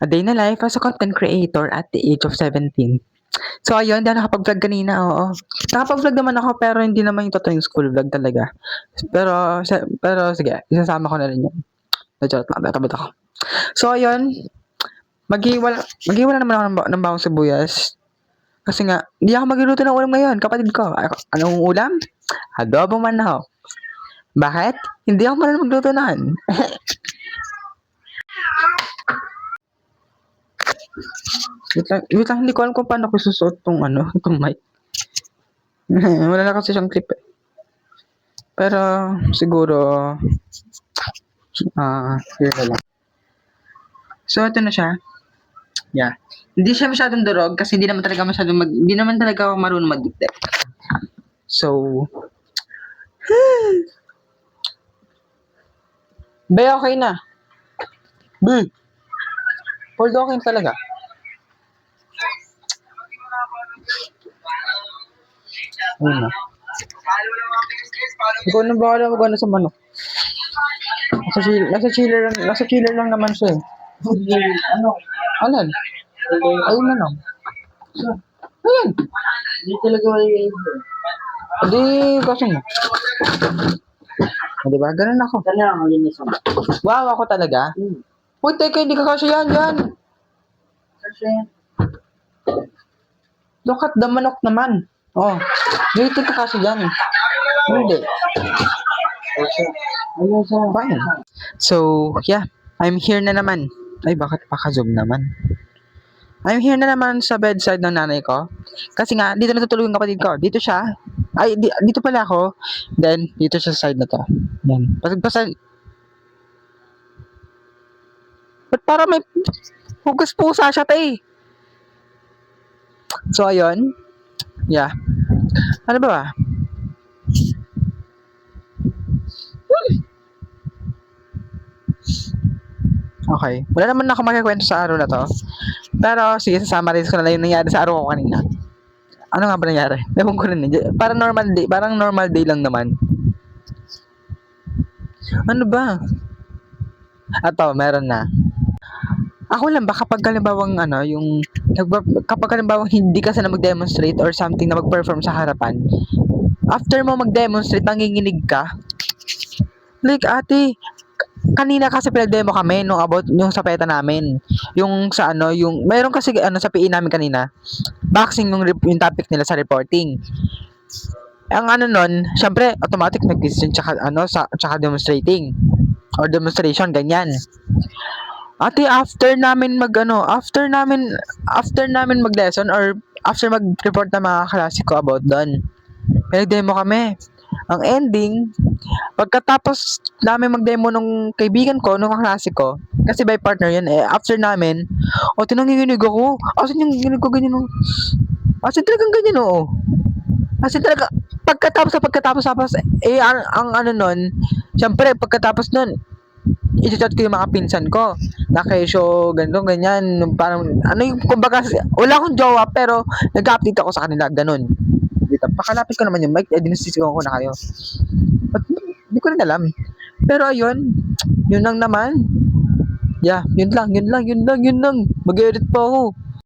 A day na life as a content creator at the age of 17. So ayun, di ako nakapag-vlog kanina, oo. Nakapag-vlog naman ako pero hindi naman yung totoong school vlog talaga. Pero sige, isasama ko na rin yun. Charot lang, tatabot ako. So ayun, maghiwala naman ako ng bawang sibuyas. Kasi nga, hindi ako magluluto ng ulam ngayon, kapatid ko. Anong ulam? Adobong manok. Bakit? Hindi ako marunong magluto nun. wait lang, hindi ko alam kung paano ko susuot itong mic. Wala na kasi siyang clip eh. Pero, siguro, here na lang. So, ito na siya. Yeah. Hindi siya masyadong durog kasi hindi naman talaga ako marunong mag-dictate. So, Be, okay na. Be, hold okay talaga. Ayun na. Ikaw na bahala mag sa manok. Nasa chiller lang naman siya eh. Alin? Ayun na lang. Ayun. Hindi talaga may Hindi, kasi mo. Diba? Ganun ako. Wow, ako talaga? Uy, teka, hindi ka kasi yan. Kasi look at the manok naman. Oh, hindi ka kasi yan. Hindi. Fine. So, yeah. I'm here na naman. Ay, bakit paka-zoom naman? I'm here na naman sa bedside ng nanay ko. Kasi nga, dito natutulog yung kapatid ko. Dito siya. Ay, dito pala ako. Then, dito siya sa side na to. Yan. Pasagpasan. Ba't para may hugas pusa siya, te? So, ayun. Yeah. Ano ba? Okay. Wala naman ako makikwento sa araw na to. Pero, sige, summarize ko na lang yung nangyari sa araw ko kanina. Ano nga ba nangyari? Ewan ko rin. Parang normal day lang naman. Ano ba? Ato, meron na. Ako lang ba kapag halimbawang kapag halimbawang hindi ka sana mag-demonstrate or something na mag-perform sa harapan, after mo mag-demonstrate, nanginginig ka. Like, ate, kanina kasi pinag-demo kami nung about yung sa PETA namin. Yung sa mayroon kasi sa PE namin kanina, boxing yung topic nila sa reporting. Ang nun, syempre, automatic nag-question tsaka demonstrating or demonstration, ganyan. Ate, after namin mag-lesson or after mag-report na mga klase ko about doon, pinag-demo kami. Ang ending, pagkatapos namin mag-demo nung kaibigan ko, nung kaklase ko, kasi by partner yan after namin, tinanginginig ako. Asan yung ginig ko ganyan Asan talagang ganyan Asan talaga, pagkatapos ang nun, syempre, pagkatapos nun, i-chat ko yung mga pinsan ko na kesyo, ganito, ganyan, parang, kumbaga, wala akong jowa, pero nag-update ako sa kanila, ganun. Pakalapit ko naman yung mic, dinasisigaw ko na kayo. But, hindi ko rin alam. Pero ayun, yun lang naman. Yeah, yun lang. Mag-edit pa ako.